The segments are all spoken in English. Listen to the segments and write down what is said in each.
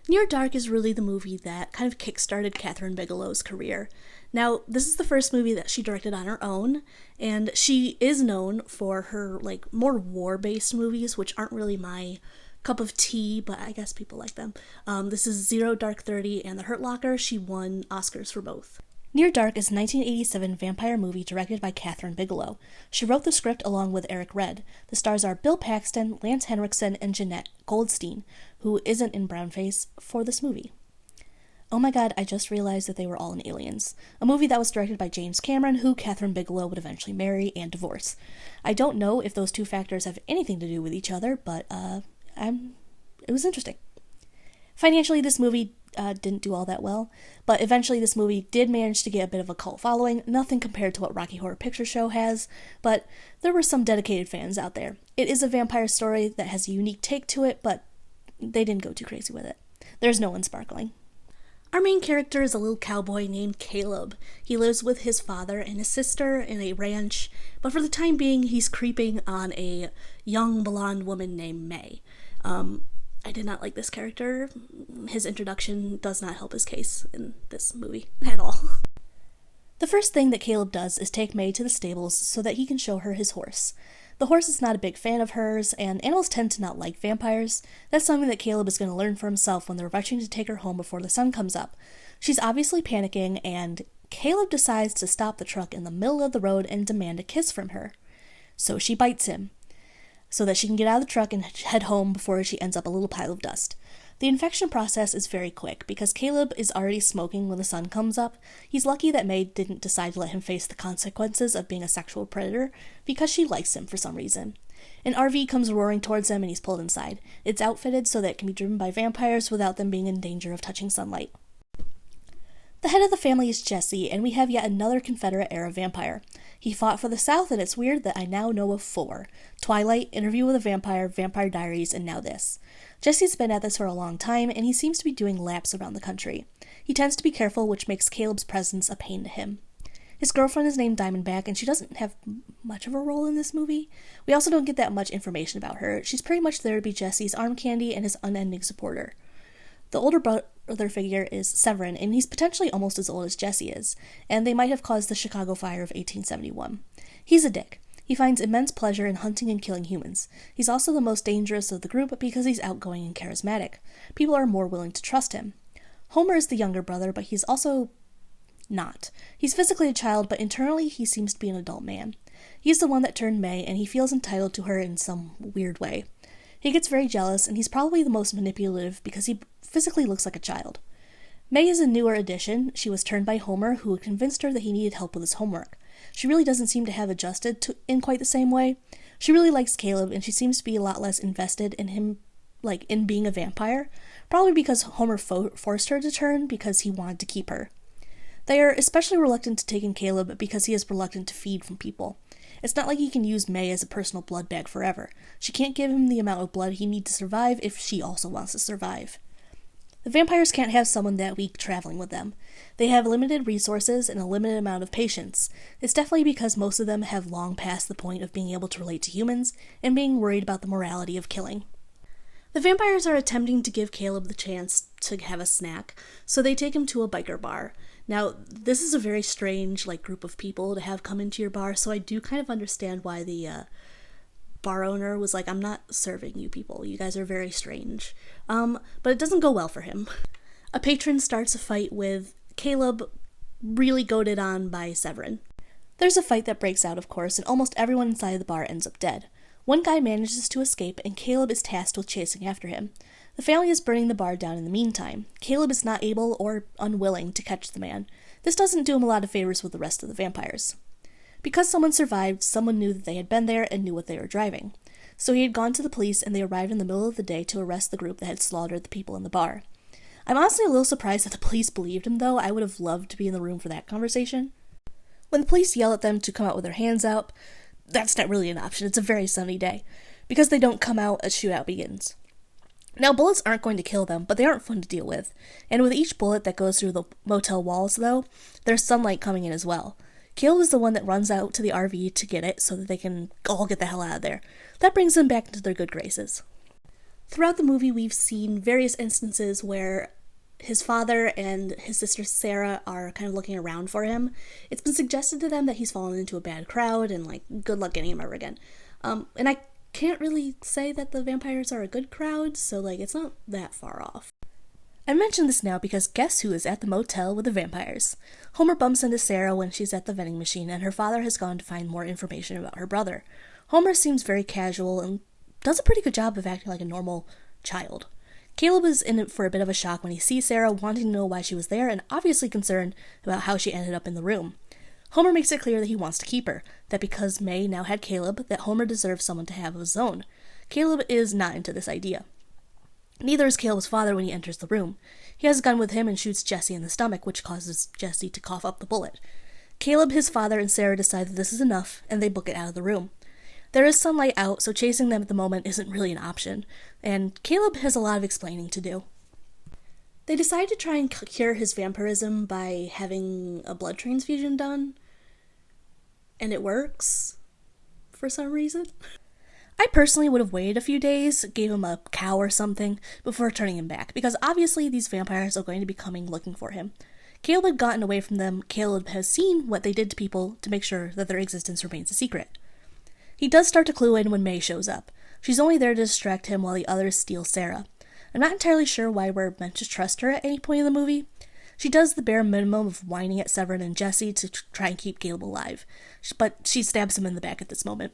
Near Dark is really the movie that kind of kickstarted Kathryn Bigelow's career. Now, this is the first movie that she directed on her own, and she is known for her more war-based movies, which aren't really my cup of tea, but I guess people like them. This is Zero Dark 30 and The Hurt Locker. She won Oscars for both. Near Dark is a 1987 vampire movie directed by Kathryn Bigelow. She wrote the script along with Eric Red. The stars are Bill Paxton, Lance Henriksen, and Jeanette Goldstein, who isn't in brownface for this movie. Oh my god, I just realized that they were all in Aliens, a movie that was directed by James Cameron, who Kathryn Bigelow would eventually marry and divorce. I don't know if those two factors have anything to do with each other, but it was interesting. Financially, this movie didn't do all that well, but eventually this movie did manage to get a bit of a cult following, nothing compared to what Rocky Horror Picture Show has, but there were some dedicated fans out there. It is a vampire story that has a unique take to it, but they didn't go too crazy with it. There's no one sparkling. Our main character is a little cowboy named Caleb. He lives with his father and his sister in a ranch, but for the time being, he's creeping on a young blonde woman named May. I did not like this character. His introduction does not help his case in this movie at all. The first thing that Caleb does is take May to the stables so that he can show her his horse. The horse is not a big fan of hers, and animals tend to not like vampires. That's something that Caleb is going to learn for himself when they're rushing to take her home before the sun comes up. She's obviously panicking, and Caleb decides to stop the truck in the middle of the road and demand a kiss from her. So she bites him, so that she can get out of the truck and head home before she ends up a little pile of dust. The infection process is very quick, because Caleb is already smoking when the sun comes up. He's lucky that May didn't decide to let him face the consequences of being a sexual predator, because she likes him for some reason. An RV comes roaring towards him and he's pulled inside. It's outfitted so that it can be driven by vampires without them being in danger of touching sunlight. The head of the family is Jesse, and we have yet another Confederate-era vampire. He fought for the South, and it's weird that I now know of 4. Twilight, Interview with a Vampire, Vampire Diaries, and now this. Jesse's been at this for a long time, and he seems to be doing laps around the country. He tends to be careful, which makes Caleb's presence a pain to him. His girlfriend is named Diamondback, and she doesn't have much of a role in this movie. We also don't get that much information about her. She's pretty much there to be Jesse's arm candy and his unending supporter. The older brother figure is Severin, and he's potentially almost as old as Jesse is, and they might have caused the Chicago Fire of 1871. He's a dick. He finds immense pleasure in hunting and killing humans. He's also the most dangerous of the group because he's outgoing and charismatic. People are more willing to trust him. Homer is the younger brother, but he's also not. He's physically a child, but internally he seems to be an adult man. He's the one that turned May, and he feels entitled to her in some weird way. He gets very jealous, and he's probably the most manipulative because he physically looks like a child. May is a newer addition. She was turned by Homer, who convinced her that he needed help with his homework. She really doesn't seem to have adjusted in quite the same way. She really likes Caleb, and she seems to be a lot less invested in him, in being a vampire, probably because Homer forced her to turn because he wanted to keep her. They are especially reluctant to take in Caleb because he is reluctant to feed from people. It's not like he can use May as a personal blood bag forever. She can't give him the amount of blood he needs to survive if she also wants to survive. The vampires can't have someone that weak traveling with them. They have limited resources and a limited amount of patience. It's definitely because most of them have long passed the point of being able to relate to humans and being worried about the morality of killing. The vampires are attempting to give Caleb the chance to have a snack, so they take him to a biker bar. Now, this is a very strange, group of people to have come into your bar, so I do kind of understand why the bar owner was like, I'm not serving you people. You guys are very strange. But it doesn't go well for him. A patron starts a fight with Caleb, really goaded on by Severin. There's a fight that breaks out, of course, and almost everyone inside the bar ends up dead. One guy manages to escape, and Caleb is tasked with chasing after him. The family is burning the bar down in the meantime. Caleb is not able or unwilling to catch the man. This doesn't do him a lot of favors with the rest of the vampires. Because someone survived, someone knew that they had been there and knew what they were driving. So he had gone to the police, and they arrived in the middle of the day to arrest the group that had slaughtered the people in the bar. I'm honestly a little surprised that the police believed him, though. I would have loved to be in the room for that conversation. When the police yell at them to come out with their hands out, that's not really an option. It's a very sunny day. Because they don't come out, a shootout begins. Now, bullets aren't going to kill them, but they aren't fun to deal with. And with each bullet that goes through the motel walls, though, there's sunlight coming in as well. Caleb is the one that runs out to the RV to get it so that they can all get the hell out of there. That brings them back into their good graces. Throughout the movie, we've seen various instances where his father and his sister Sarah are kind of looking around for him. It's been suggested to them that he's fallen into a bad crowd and, like, good luck getting him ever again. And I can't really say that the vampires are a good crowd, so, like, it's not that far off. I mention this now because guess who is at the motel with the vampires? Homer bumps into Sarah when she's at the vending machine, and her father has gone to find more information about her brother. Homer seems very casual and does a pretty good job of acting like a normal child. Caleb is in it for a bit of a shock when he sees Sarah, wanting to know why she was there and obviously concerned about how she ended up in the room. Homer makes it clear that he wants to keep her, that because May now had Caleb, that Homer deserves someone to have of his own. Caleb is not into this idea. Neither is Caleb's father when he enters the room. He has a gun with him and shoots Jesse in the stomach, which causes Jesse to cough up the bullet. Caleb, his father, and Sarah decide that this is enough, and they book it out of the room. There is sunlight out, so chasing them at the moment isn't really an option, and Caleb has a lot of explaining to do. They decide to try and cure his vampirism by having a blood transfusion done, and it works, for some reason. I personally would have waited a few days, gave him a cow or something, before turning him back, because obviously these vampires are going to be coming looking for him. Caleb had gotten away from them. Caleb has seen what they did to people to make sure that their existence remains a secret. He does start to clue in when May shows up. She's only there to distract him while the others steal Sarah. I'm not entirely sure why we're meant to trust her at any point in the movie. She does the bare minimum of whining at Severin and Jesse to try and keep Caleb alive, but she stabs him in the back at this moment.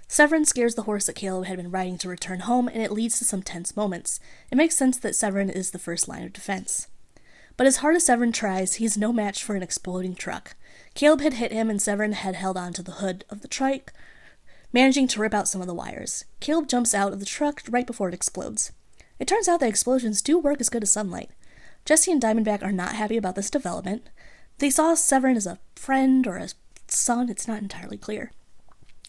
Severin scares the horse that Caleb had been riding to return home, and it leads to some tense moments. It makes sense that Severin is the first line of defense. But as hard as Severin tries, he's no match for an exploding truck. Caleb had hit him, and Severin had held onto the hood of the truck, managing to rip out some of the wires. Caleb jumps out of the truck right before it explodes. It turns out that explosions do work as good as sunlight. Jesse and Diamondback are not happy about this development. They saw Severin as a friend or a son, it's not entirely clear.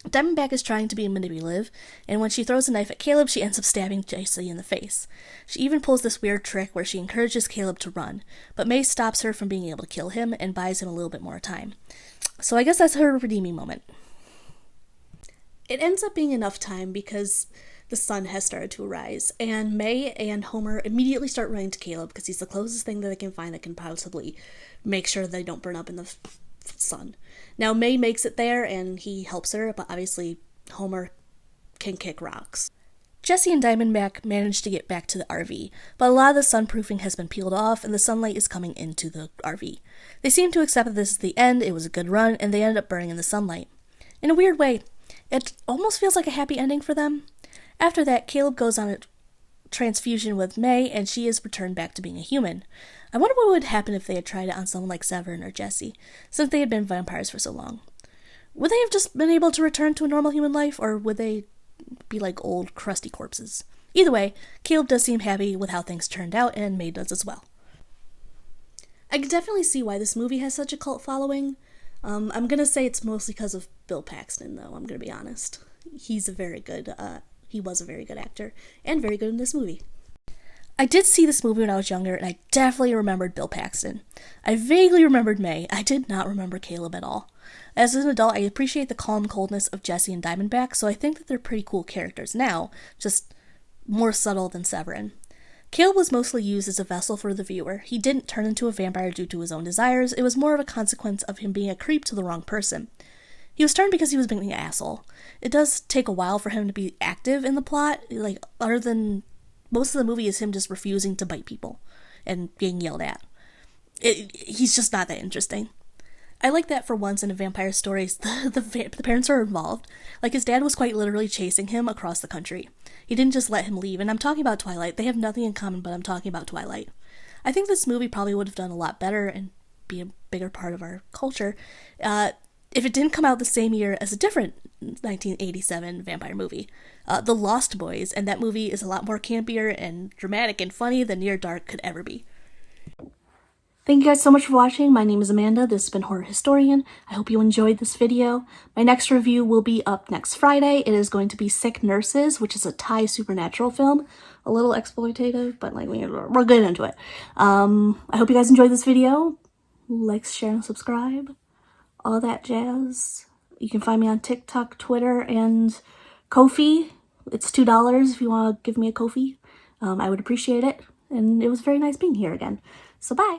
Diamondback is trying to be manipulative, and when she throws a knife at Caleb, she ends up stabbing Jesse in the face. She even pulls this weird trick where she encourages Caleb to run, but May stops her from being able to kill him and buys him a little bit more time. So I guess that's her redeeming moment. It ends up being enough time because the sun has started to arise, and May and Homer immediately start running to Caleb because he's the closest thing that they can find that can possibly make sure they don't burn up in the sun. Now, May makes it there, and he helps her, but obviously Homer can kick rocks. Jesse and Diamondback manage to get back to the RV, but a lot of the sunproofing has been peeled off, and the sunlight is coming into the RV. They seem to accept that this is the end, it was a good run, and they end up burning in the sunlight. In a weird way, it almost feels like a happy ending for them. After that, Caleb goes on a transfusion with May, and she is returned back to being a human. I wonder what would happen if they had tried it on someone like Severin or Jesse, since they had been vampires for so long. Would they have just been able to return to a normal human life, or would they be like old, crusty corpses? Either way, Caleb does seem happy with how things turned out, and May does as well. I can definitely see why this movie has such a cult following. I'm gonna say it's mostly because of Bill Paxton, though, I'm gonna be honest. He was a very good actor, and very good in this movie. I did see this movie when I was younger, and I definitely remembered Bill Paxton. I vaguely remembered May. I did not remember Caleb at all. As an adult, I appreciate the calm coldness of Jesse and Diamondback, so I think that they're pretty cool characters now, just more subtle than Severin. Caleb was mostly used as a vessel for the viewer. He didn't turn into a vampire due to his own desires. It was more of a consequence of him being a creep to the wrong person. He was turned because he was being an asshole. It does take a while for him to be active in the plot, like, other than most of the movie is him just refusing to bite people and being yelled at. He's just not that interesting. I like that for once in a vampire stories, the parents are involved. Like, his dad was quite literally chasing him across the country. He didn't just let him leave, and I'm talking about Twilight. They have nothing in common, but I'm talking about Twilight. I think this movie probably would have done a lot better and be a bigger part of our culture if it didn't come out the same year as a different 1987 vampire movie, The Lost Boys, and that movie is a lot more campier and dramatic and funny than Near Dark could ever be. Thank you guys so much for watching. My name is Amanda. This has been Horror Historian. I hope you enjoyed this video. My next review will be up next Friday. It is going to be Sick Nurses, which is a Thai supernatural film. A little exploitative, but like we're good into it. I hope you guys enjoyed this video. Like, share, and subscribe. All that jazz. You can find me on TikTok, Twitter, and Ko-fi. It's $2 if you want to give me a Ko-fi. I would appreciate it. And it was very nice being here again. So bye!